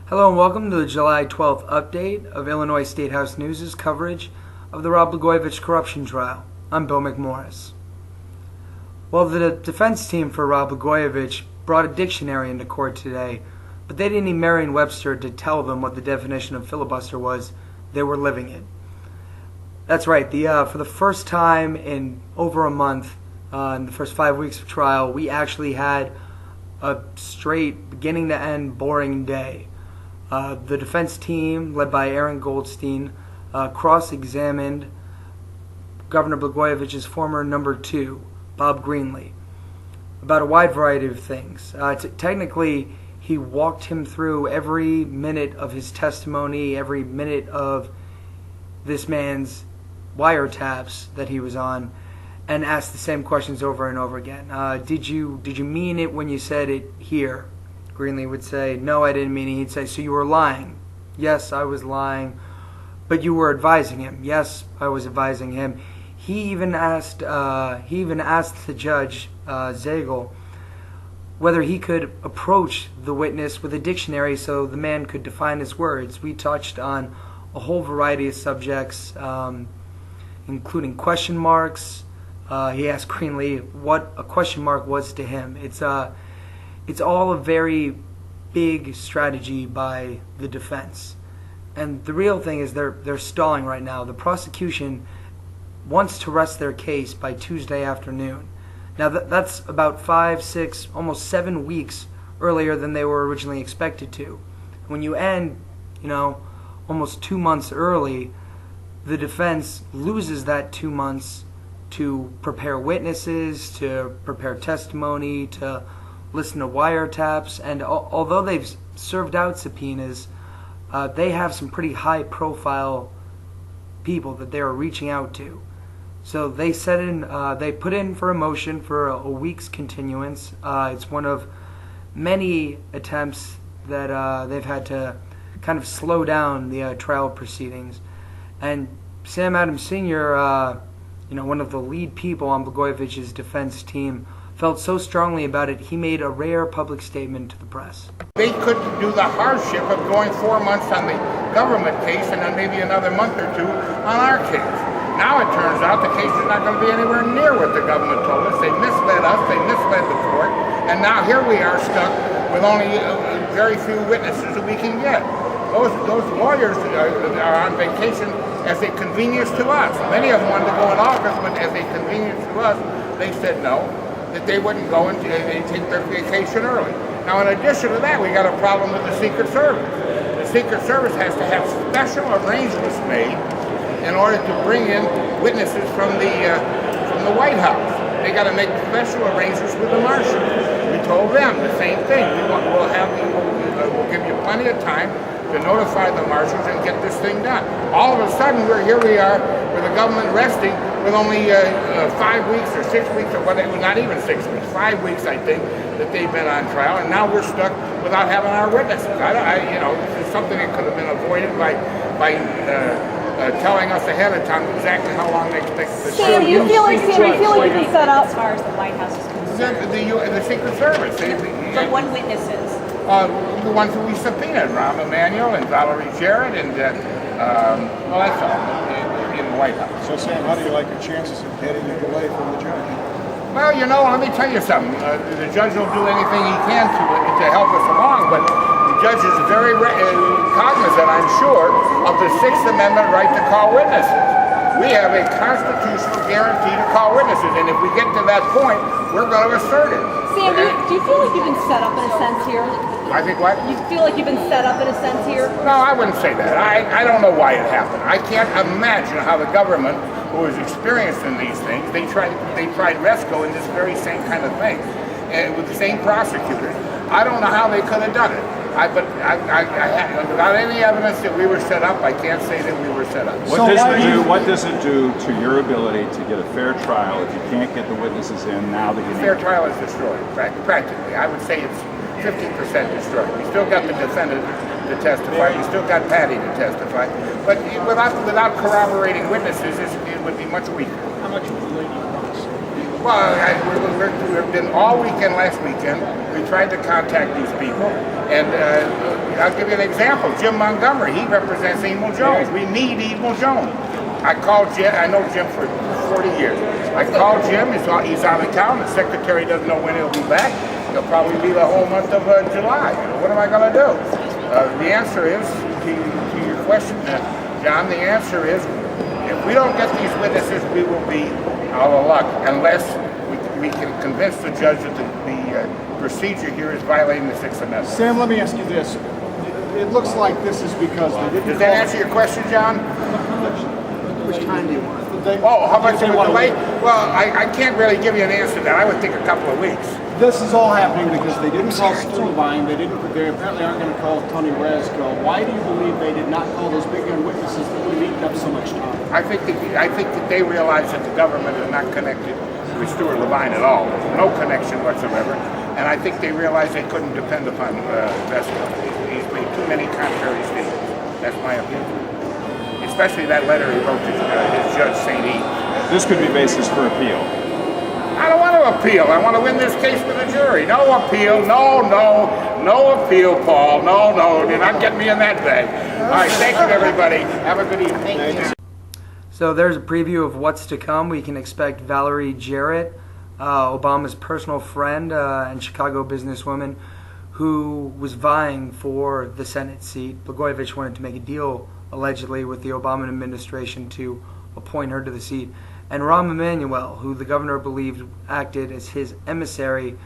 Hello and welcome to the July 12th update of Illinois State House News' coverage of the Rod Blagojevich corruption trial. I'm Bill McMorris. Well, the defense team for Rod Blagojevich brought a dictionary into court today, but they didn't need Merriam-Webster to tell them what the definition of filibuster was. They were living it. That's right. For the first time in over a month, in the first 5 weeks of trial, we actually had a straight, beginning-to-end, boring day. The defense team, led by Aaron Goldstein, cross-examined Governor Blagojevich's former number 2, Bob Greenlee, about a wide variety of things. Technically, he walked him through every minute of his testimony, every minute of this man's wiretaps that he was on, and asked the same questions over and over again. Did you mean it when you said it here? Greenlee would say, no, I didn't mean it. He'd say, so you were lying? Yes, I was lying. But you were advising him? Yes, I was advising him. He even asked the judge, Zagel, whether he could approach the witness with a dictionary so the man could define his words. We touched on a whole variety of subjects, including question marks. He asked Greenlee what a question mark was to him. It's all a very big strategy by the defense. And the real thing is they're stalling right now. The prosecution wants to rest their case by Tuesday afternoon. Now that's about 5, 6, almost 7 weeks earlier than they were originally expected to. When you end, almost 2 months early, the defense loses that 2 months to prepare witnesses, to prepare testimony, to listen to wiretaps, and although they've served out subpoenas, they have some pretty high-profile people that they are reaching out to. So they they put in for a motion for a week's continuance. It's one of many attempts that they've had to kind of slow down the trial proceedings. And Sam Adams Sr., one of the lead people on Blagojevich's defense team, felt so strongly about it, he made a rare public statement to the press. They couldn't do the hardship of going 4 months on the government case and then maybe another month or 2 on our case. Now it turns out the case is not going to be anywhere near what the government told us. They misled us, they misled the court, and now here we are stuck with only very few witnesses that we can get. Those lawyers are on vacation as a convenience to us. Many of them wanted to go in August, but as a convenience to us, they said no, that they wouldn't go and they take their vacation early. Now, in addition to that, we got a problem with the Secret Service. The Secret Service has to have special arrangements made in order to bring in witnesses from the White House. They got to make special arrangements with the marshals. We told them the same thing. We'll give you plenty of time to notify the marshals and get this thing done. All of a sudden, here we are with the government resting with only 5 weeks or 6 weeks or whatever, not even 6 weeks, 5 weeks, I think, that they've been on trial, and now we're stuck without having our witnesses. This is something that could have been avoided by telling us ahead of time exactly how long they expect the trial. Sam, you feel like you've been set up as far as the White House is concerned? The Secret Service. But what witnesses? The ones that we subpoenaed, Rahm Emanuel and Valerie Jarrett, and that's all in the White House. So, Sam, how do you like your chances of getting a delay from the judge? Well, let me tell you something. The judge will do anything he can to help us along, but the judge is very cognizant, I'm sure, of the Sixth Amendment right to call witnesses. We have a constitutional guarantee to call witnesses, and if we get to that point, we're going to assert it. Sam, do you feel like you've been set up in a sense here? I think what? You feel like you've been set up in a sense here? No, I wouldn't say that. I don't know why it happened. I can't imagine how the government, who is experienced in these things, they tried Resco in this very same kind of thing, and with the same prosecutors. I don't know how they could have done it. But without any evidence that we were set up, I can't say that we were set up. What does it do to your ability to get a fair trial if you can't get the witnesses in now that you need? Fair trial is destroyed, practically. I would say it's 50% destroyed. We still got the defendant to testify. We still got Patty to testify. But without corroborating witnesses, it would be much weaker. How much of a delay do you want to see? Well, we've been all weekend last weekend. We tried to contact these people, and I'll give you an example. Jim Montgomery, he represents Emil Jones. We need Emil Jones. I called Jim. I know Jim for 40 years. I called Jim. He's out of town. The secretary doesn't know when he'll be back. He'll probably be the whole month of July. What am I going to do? The answer is, to your question, John, the answer is, if we don't get these witnesses, we will be out of luck, unless we can convince the judge that the procedure here is violating the Sixth Amendment. Sam, let me ask you this. It looks like this is because they didn't. Does that answer your question, John? Which time do you want? How much of a delay? Well, I can't really give you an answer to that. I would think a couple of weeks. This is all happening because they didn't call Stu Levine. They apparently aren't going to call Tony Rezko. Why do you believe they did not call those big gun witnesses that would have eaten up so much time? I think that they realize that the government is not connected with Stuart Levine at all. No connection whatsoever. And I think they realize they couldn't depend upon Rezko. He's made too many contrary statements. That's my opinion. Especially that letter he wrote to his judge, St. Eve. This could be basis for appeal. I don't want to appeal. I want to win this case with a jury. No appeal. No appeal, Paul. No. You're not getting me in that bag. All right. Thank you, everybody. Have a good evening. Thank you. So there's a preview of what's to come. We can expect Valerie Jarrett, Obama's personal friend and Chicago businesswoman, who was vying for the Senate seat. Blagojevich wanted to make a deal, allegedly, with the Obama administration to appoint her to the seat. And Rahm Emanuel, who the governor believed acted as his emissary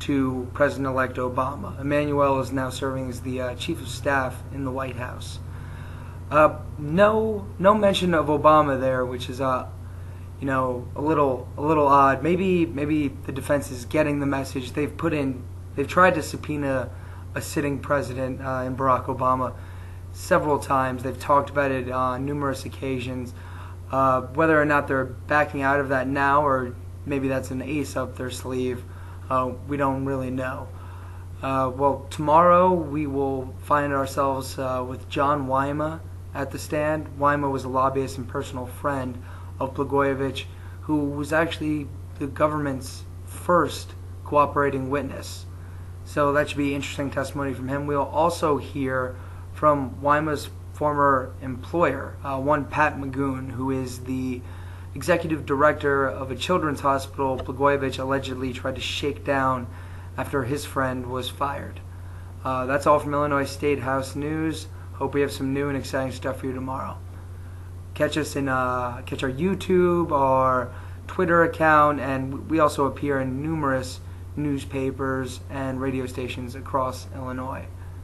to President-elect Obama. Emanuel is now serving as the chief of staff in the White House. No mention of Obama there, which is a little odd. Maybe the defense is getting the message. They've tried to subpoena a sitting president in Barack Obama several times. They've talked about it on numerous occasions. Whether or not they're backing out of that now, or maybe that's an ace up their sleeve, we don't really know. Well, tomorrow we will find ourselves with John Wyma at the stand. Wyma was a lobbyist and personal friend of Blagojevich, who was actually the government's first cooperating witness. So that should be interesting testimony from him. We'll also hear from Wyma's former employer, one Pat Magoon, who is the executive director of a children's hospital Blagojevich allegedly tried to shake down after his friend was fired. That's all from Illinois State House News. Hope we have some new and exciting stuff for you tomorrow. Catch us catch our YouTube, our Twitter account, and we also appear in numerous newspapers and radio stations across Illinois.